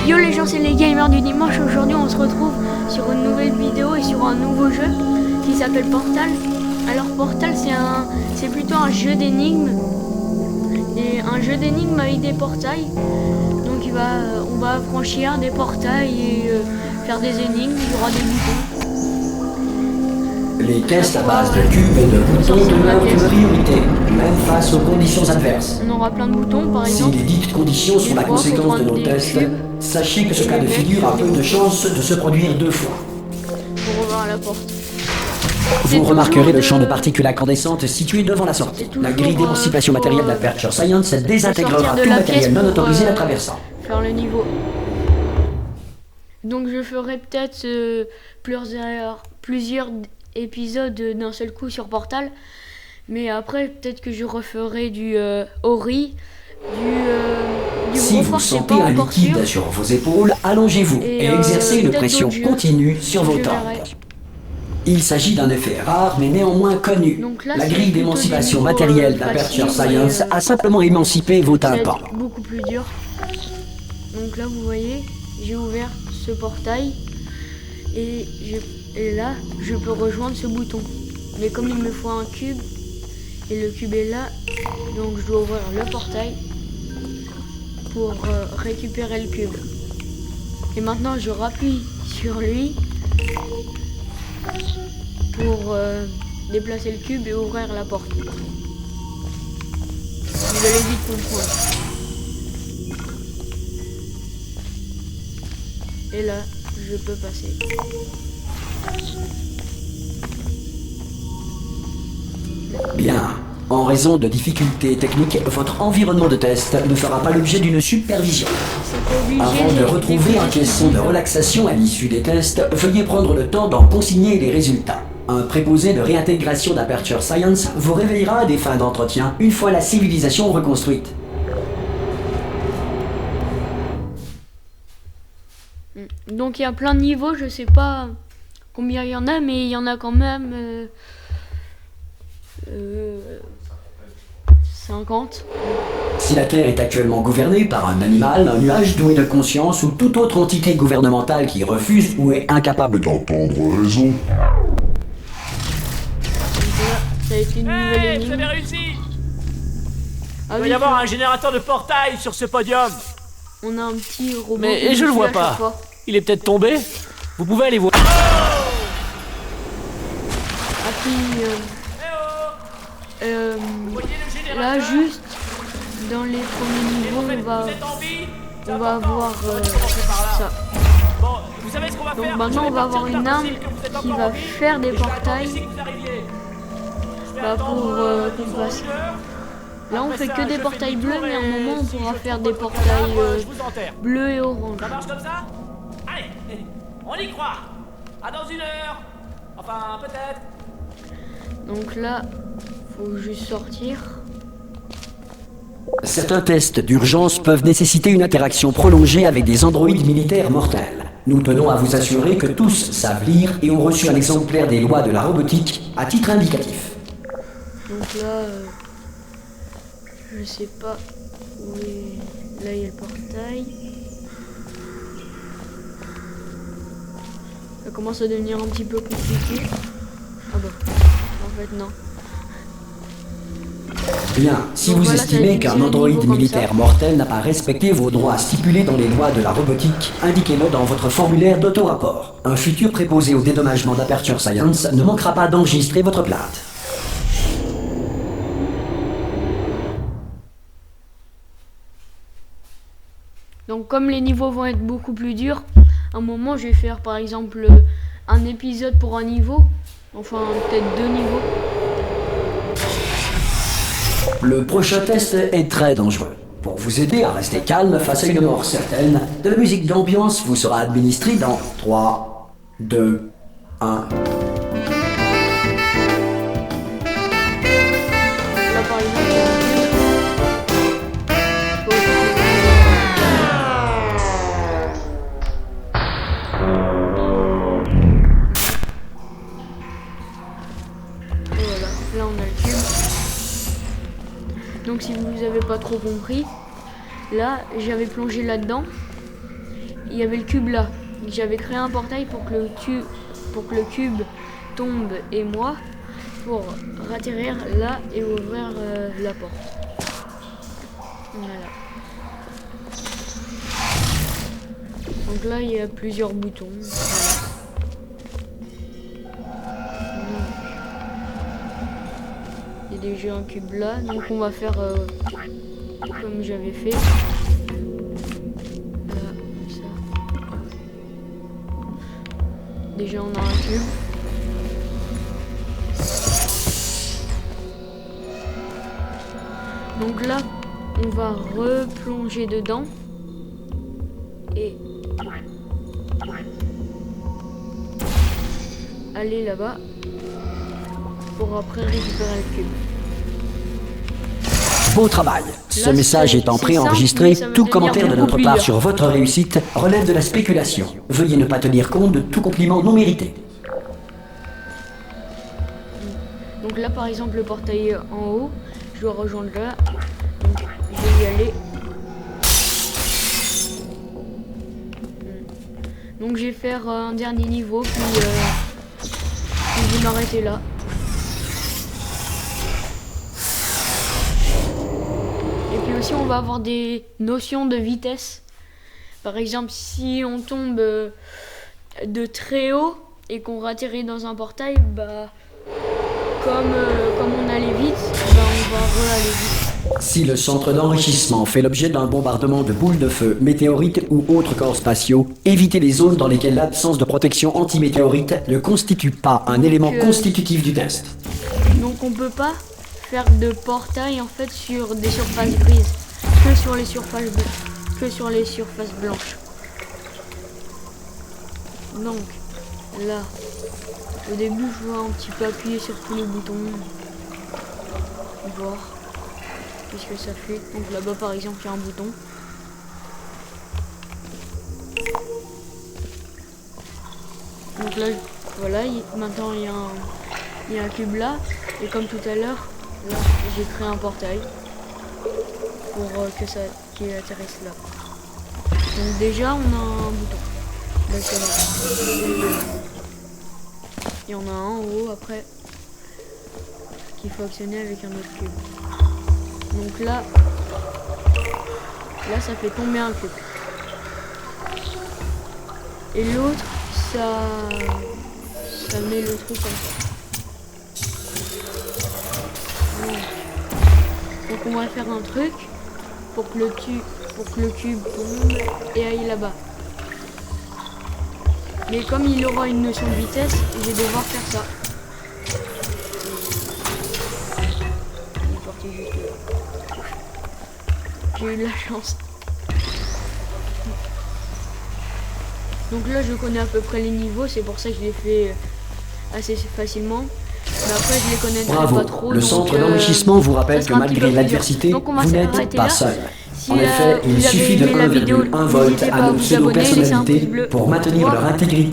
Yo les gens, c'est les gamers du dimanche. Aujourd'hui on se retrouve sur une nouvelle vidéo et sur un nouveau jeu qui s'appelle Portal. Alors Portal c'est plutôt un jeu d'énigmes. Et un jeu d'énigmes avec des portails. Donc on va franchir des portails et faire des énigmes, il y aura des boutons. Les tests à base de cubes et de boutons demeurent une priorité, même face aux conditions adverses. On aura plein de boutons par exemple. Si les dites conditions sont la conséquence de nos tests, sachez que ce cas de figure a peu de chances de se produire deux fois. Pour ouvrir la porte. Vous remarquerez le champ de particules incandescentes situé devant la sortie. La grille d'émancipation matérielle d'Aperture Science désintégrera tout matériel non autorisé la traversant. Faire le niveau. Donc je ferai peut-être plusieurs épisodes d'un seul coup sur Portal. Mais après peut-être que je referai du Ori, du si vous sentez un liquide sur vos épaules, allongez-vous et exercez une pression continue sur vos tempes. Il s'agit d'un effet rare mais néanmoins connu. Là, la grille d'émancipation matérielle d'Aperture Science a simplement émancipé vos tympans. Beaucoup plus dur. Donc là vous voyez, j'ai ouvert ce portail et là je peux rejoindre ce bouton. Mais comme il me faut un cube et le cube est là, donc je dois ouvrir le portail pour récupérer le cube. Et maintenant je rappuie sur lui pour déplacer le cube et ouvrir la porte. Vous allez vite comprendre. Et là, je peux passer. Bien. En raison de difficultés techniques, votre environnement de test ne fera pas l'objet d'une supervision. Avant de retrouver un caisson de relaxation à l'issue des tests, veuillez prendre le temps d'en consigner les résultats. Un préposé de réintégration d'Aperture Science vous réveillera à des fins d'entretien une fois la civilisation reconstruite. Donc il y a plein de niveaux, je sais pas combien il y en a, mais il y en a quand même 50. Si la Terre est actuellement gouvernée par un animal, un nuage doué de conscience ou toute autre entité gouvernementale qui refuse ou est incapable d'entendre raison. Ça a été une nouvelle énigme. Vous avez réussi. Il doit y avoir un générateur de portail sur ce podium. On a un petit robot. Mais je le vois pas. Il est peut-être tombé. Vous pouvez aller voir. Là juste dans les premiers niveaux on va avoir ça. Bon, vous savez ce qu'on va donc faire. maintenant on va avoir une arme qui va faire des portails pour qu'on passe. Là on fait que des portails bleus, mais à un moment on pourra faire des portails bleus et orange. Ça marche comme ça? Allez, on y croit. À dans une heure. Enfin, peut-être. Donc là, faut juste sortir. Certains tests d'urgence peuvent nécessiter une interaction prolongée avec des androïdes militaires mortels. Nous tenons à vous assurer que tous savent lire et ont reçu un exemplaire des lois de la robotique à titre indicatif. Donc là, je sais pas où est... Là, il y a le portail. Ça commence à devenir un petit peu compliqué. Ah bah, en fait non. Bien, si vous estimez qu'un androïde militaire mortel n'a pas respecté vos droits stipulés dans les lois de la robotique, indiquez-le dans votre formulaire d'auto-rapport. Un futur préposé au dédommagement d'Aperture Science ne manquera pas d'enregistrer votre plainte. Donc comme les niveaux vont être beaucoup plus durs, à un moment je vais faire par exemple un épisode pour un niveau, enfin peut-être 2 niveaux. Le prochain test est très dangereux. Pour vous aider à rester calme face à une mort certaine, de la musique d'ambiance vous sera administrée dans 3, 2, 1... Là on a le cube. Donc si vous n'avez pas trop compris, là j'avais plongé là-dedans il y avait le cube là. J'avais créé un portail pour que le cube tombe et moi pour atterrir là et ouvrir la porte. Voilà. Donc là il y a plusieurs boutons. Voilà. Il y a déjà un cube là, donc on va faire comme j'avais fait. Là, comme ça. Déjà on a un cube. Donc là, on va replonger dedans et aller là-bas pour après récupérer le cube. Beau travail. Ce Là, message c'est étant simple, préenregistré, mais ça va tout devenir commentaire de beaucoup notre plus part dur. sur votre réussite relève de la spéculation. Veuillez ne pas tenir compte de tout compliment non mérité. Donc là par exemple le portail en haut, je dois rejoindre là. Donc je vais y aller. Donc je vais faire un dernier niveau puis je vais m'arrêter là. Et puis aussi on va avoir des notions de vitesse. Par exemple si on tombe de très haut et qu'on atterrit dans un portail, bah comme on allait vite, bah on va re-aller vite. Si le centre d'enrichissement fait l'objet d'un bombardement de boules de feu, météorites ou autres corps spatiaux, évitez les zones dans lesquelles l'absence de protection anti-météorite ne constitue pas un élément constitutif du test. Donc on peut pas faire de portail en fait sur des surfaces grises, que sur les surfaces blanches. Donc là, au début je vais un petit peu appuyer sur tous les boutons, voir qu'est-ce que ça fait. Donc là-bas par exemple il y a un bouton. Donc là voilà, maintenant il y a un cube là, et comme tout à l'heure, là j'ai créé un portail pour qu'il atterrisse là. Donc déjà on a un bouton. Là, c'est là. Il y en a un en haut après qu'il faut actionner avec un autre cube. Donc là ça fait tomber un cube. Et l'autre ça met le truc comme ça. Donc on va faire un truc pour que le cube tombe et aille là-bas. Mais comme il aura une notion de vitesse, je vais devoir faire ça. Il est parti juste là. J'ai eu de la chance. Donc là je connais à peu près les niveaux, c'est pour ça que je l'ai fait assez facilement. Mais après je les connais pas trop. Le centre d'enrichissement vous rappelle que malgré l'adversité, vous n'êtes pas seul. En effet, il suffit de 1,1 volt à nos pseudo-personnalités pour maintenir leur intégrité.